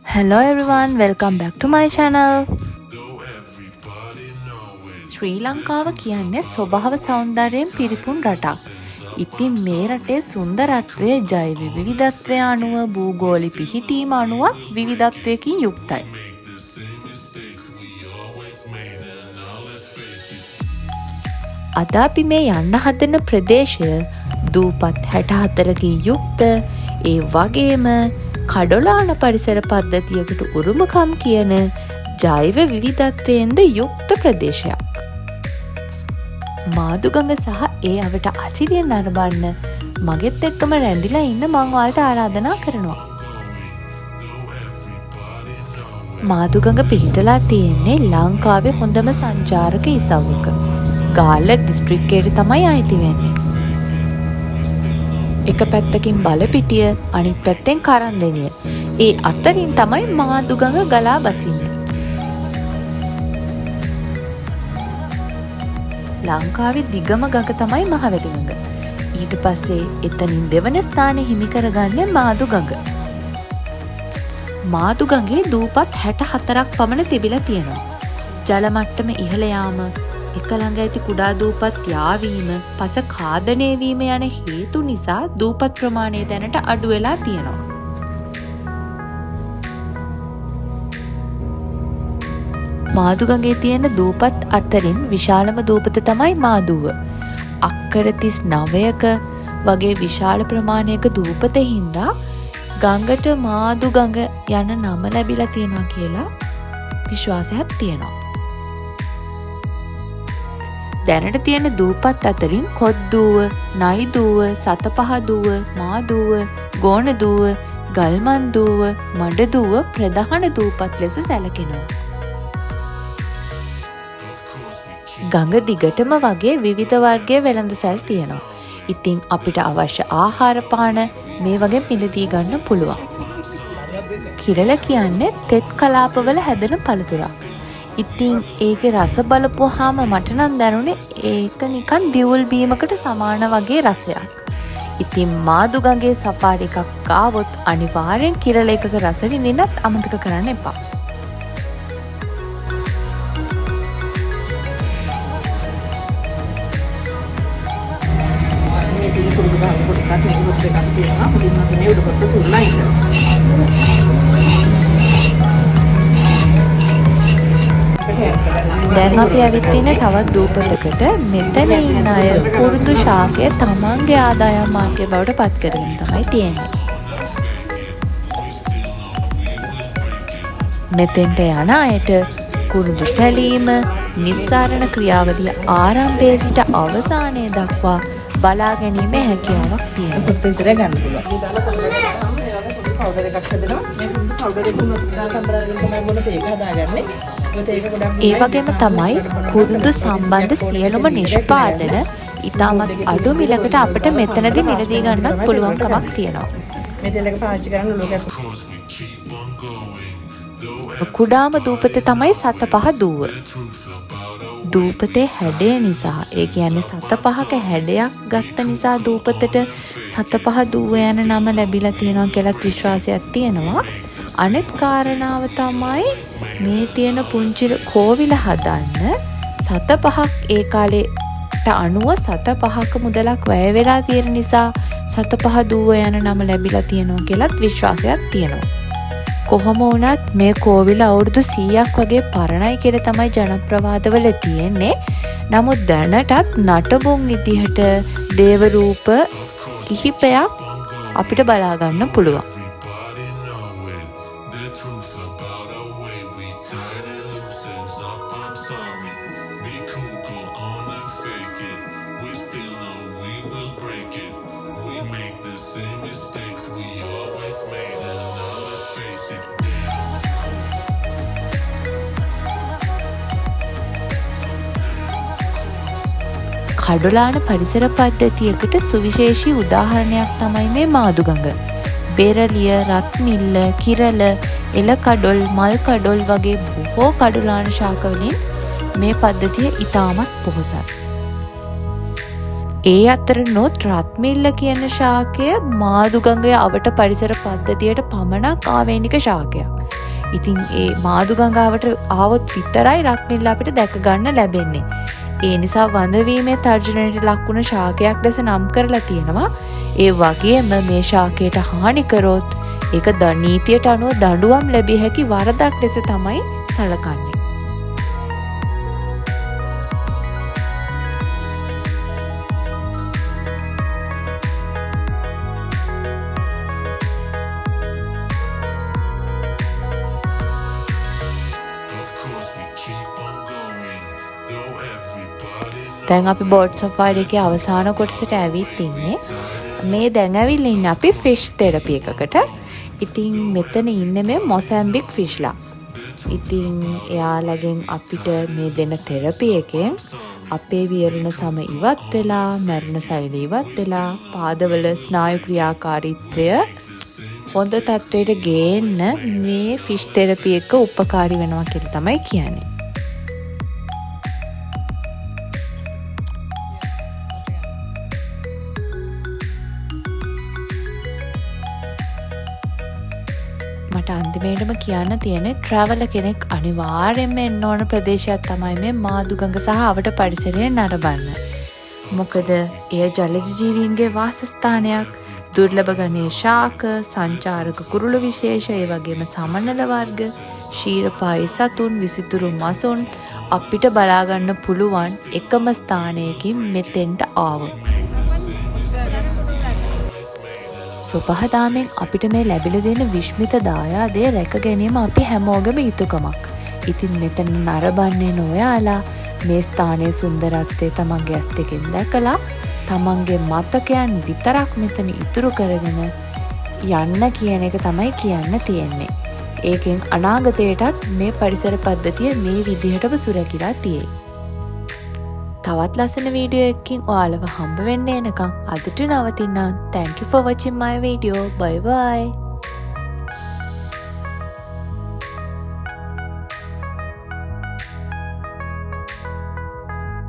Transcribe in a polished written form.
Hello everyone, welcome back to my channel. ශ්‍රී ලංකාව කියන්නේ ස්වභාව සෞන්දර්යයෙන් පිරිපුන් රටක්. ඉතින් මේ රටේ සුන්දරත්වයේ ජෛව විවිධත්වය අනුව භූගෝලීය පිහිටීම අනුව විවිධත්වයකින් යුක්තයි. අද අපි මේ යන්න හදන ප්‍රදේශය දූපත් 64කින් යුක්ත ඒ වගේම කඩොලාන පරිසර පද්ධතියකට උරුමකම් කියන ජෛව විවිධත්වයෙන්ද යුක්ත ප්‍රදේශයක්. මාදුගඟ සහ ඒ අවට අසිරිය නරඹන්න මගෙත් එක්කම රැඳිලා ඉන්න මං ඔයාලට ආරාධනා කරනවා. මාදුගඟ පිහිටලා තියෙන්නේ ලංකාවේ හොඳම සංචාරක ඉසව්වක. ගාල්ල දිස්ත්‍රික්කයට තමයි අයිති වෙන්නේ. එක පැත්තකින් බලපිටිය අනිත් පැත්තෙන් කරන්දෙනිය. ඒ අතරින් තමයි මාදුගඟ ගලා බසින්නේ. ලංකාවේ දිගම ගඟ තමයි මහවැලි ගඟ. ඊට පස්සේ එතනින් දෙවන ස්ථානය හිමි කරගන්නේ මාදුගඟ. මාදුගඟේ දූපත් 64ක් පමණ තිබිලා තියෙනවා. ජල මට්ටම ඉහළ යාම, එක ළඟ ඇති කුඩා දූපත් යාවීම, පස ඛාදනය වීම යන හේතු නිසා දූපත් ප්‍රමාණය දැනට අඩු වෙලා තියෙනවා. මාදුගඟේ තියෙන දූපත් අතරින් විශාලම දූපත තමයි මාදුව. අක්කර 39ක වගේ විශාල ප්‍රමාණයක දූපත හින්දා ගඟට මාදුගඟ යන නම ලැබිලා තියෙනවා කියලා විශ්වාසයක් තියෙනවා. දැනට තියෙන දූපත් අතරින් කොත්දුව, නයිදුව, සතපහදුව, මාදුව, ගෝනදුව, ගල්මන්දුව, මඩදුව ප්‍රධාන දූපත් ලෙස සැලකෙනවා. ගඟ දිගටම වගේ විවිධ වර්ගයේ වෙළඳසැල් තියෙනවා. ඉතින් අපිට අවශ්‍ය ආහාර පාන මේ වගේ මිලදී ගන්න පුළුවන්. කිරළ කියන්නේ තෙත් කලාපවල හැදෙන පළතුරක්. ඉතින් ඒකේ රස බලපුවාම මට නම් දැනුනේ ඒක නිකන් දියුල් බීමකට සමාන වගේ රසයක්. ඉතින් මාදුගඟේ සෆාරි එකක් ආවොත් අනිවාර්යෙන් කිරළ එකක රස විඳින්නත් අමතක කරන්න එපා. දැන් අපි ඇවිත් ඉන්නේ තවත් දූපතකට. මෙතන ඉන්න අය කුරුඳු ශාකය තමන්ගේ ආදායම් මාර්ගය බවට පත් කරගෙන තමයි තියෙන්නේ. මෙතෙන්ට යන අයට කුරුඳු තැලීම, නිස්සාරණ ක්‍රියාවලිය ආරම්භයේ සිට අවසානය දක්වා බලා ගැනීමේ හැකියාවක් තියෙනවා. ඒ වගේම තමයි කුරුඳු සම්බන්ධ සියලුම නිෂ්පාදන ඉතාමත් අඩු මිලකට අපිට මෙතනදී මිලදී ගන්නත් පුළුවන්කමක් තියෙනවා. කුඩාම දූපත තමයි සතපහ දුව. දූපතේ හැඩය නිසා, ඒ කියන්නේ සතපහක හැඩයක් ගත්ත නිසා දූපතට සතපහ දුව යන නම ලැබිලා තියෙනවා කියලා විශ්වාසයක් තියෙනවා. අනෙත් කාරණාව තමයි මේ තියෙන පුංචි කෝවිල හදන්න සතපහක් ඒ කාලේට අනුව සතපහක මුදලක් වැය වෙලා තියෙන නිසා සතපහ දුව යන නම ලැබිලා තියෙනවා කියලාත් විශ්වාසයක් තියෙනවා. කොහොම වුණත් මේ කෝවිල අවුරුදු 100ක් වගේ පරණයි කියලා තමයි ජනප්‍රවාදවල තියෙන්නේ. නමුත් දැනටත් නටබුන් විදිහට දේව රූප කිහිපයක් අපිට බලා ගන්න පුළුවන්. කඩොලාන පරිසර පද්ධතියකට සුවිශේෂී උදාහරණයක් තමයි මේ මාදුගඟ. බෙරළිය, රත්මිල්ල, කිරළ, එළකඩොල්, මල් කඩොල් වගේ බොහෝ කඩොලාන ශාක වලින් මේ පද්ධතිය ඉතාමත් පොහොසත්. ඒ අතරනොත් රත්මිල්ල කියන ශාකය මාදුගඟේ අවට පරිසර පද්ධතියට පමණක් ආවේනික ශාකයක්. ඉතින් ඒ මාදු ගංගාවට ආවොත් විතරයි රක්මිල්ල අපිට දැක ගන්න ලැබෙන්නේ. ඒ නිසා වඳවීමේ තර්ජනයට ලක්වුණ ශාකයක් ලෙස නම් කරලා තියෙනවා. ඒ වගේම මේ ශාකයට හානි කරොත් ඒක නීතියට අනුව දඬුවම් ලැබිය හැකි වරදක් ලෙස තමයි සැලකන්නේ. දැන් අපි බෝට් සෆාරි එකේ අවසාන කොටසට ඇවිත් ඉන්නේ. මේ දැන් ඇවිල්ලා ඉන්නේ අපි ෆිෂ් තෙරපි එකකට. ඉතින් මෙතන ඉන්නේ මේ මොසැම්බික් ෆිෂ්ලා. ඉතින් එයාලගෙන් අපිට මේ දෙන තෙරපි එකෙන් අපේ වියරණ සම ඉවත් වෙලා, මරණ සෛල ඉවත් වෙලා, පාදවල ස්නායු ක්‍රියාකාරීත්වය හොඳ තත්ත්වයට ගේන්න මේ ෆිෂ් තෙරපි එක උපකාරී වෙනවා කියලා තමයි කියන්නේ. මට අන්තිමේටම කියන්න තියෙන්නේ ට්‍රැවලර් කෙනෙක් අනිවාර්යෙන්ම එන්න ඕන ප්‍රදේශයක් තමයි මේ මාදුගඟ සහ අවට පරිසරය නරඹන්න. මොකද එය ජලජ ජීවීන්ගේ වාසස්ථානයක්. දුර්ලභ ගණයේ ශාක, සංචාරක කුරුළු විශේෂ, ඒ වගේම සමනල වර්ග, ශීරපායි සතුන්, විසිතුරු මසුන් අපිට බලා ගන්න පුළුවන් එකම ස්ථානයකින් මෙතෙන්ට ආවොත්. සුපහදාමෙන් අපිට මේ ලැබිලා දෙන විශ්මිත දායාදය රැක ගැනීම අපි හැමෝගෙම යුතුකමක්. ඉතින් මෙතන නරඹන්නේ නොයාලා මේ ස්ථානයේ සුන්දරත්වය තමන්ගේ ඇස් දෙකෙන් දැකලා තමන්ගේ මතකයන් විතරක් මෙතන ඉතුරු කරගෙන යන්න කියන එක තමයි කියන්න තියෙන්නේ. ඒකෙන් අනාගතයටත් මේ පරිසර පද්ධතිය මේ විදිහටම සුරැකිලා තියෙයි. තවත් ලස්සන වීඩියෝ එකකින් ඔයාලව හම්බ වෙන්න එනකම් අදට නවතින්නම්. Thank you for watching my video. Bye bye.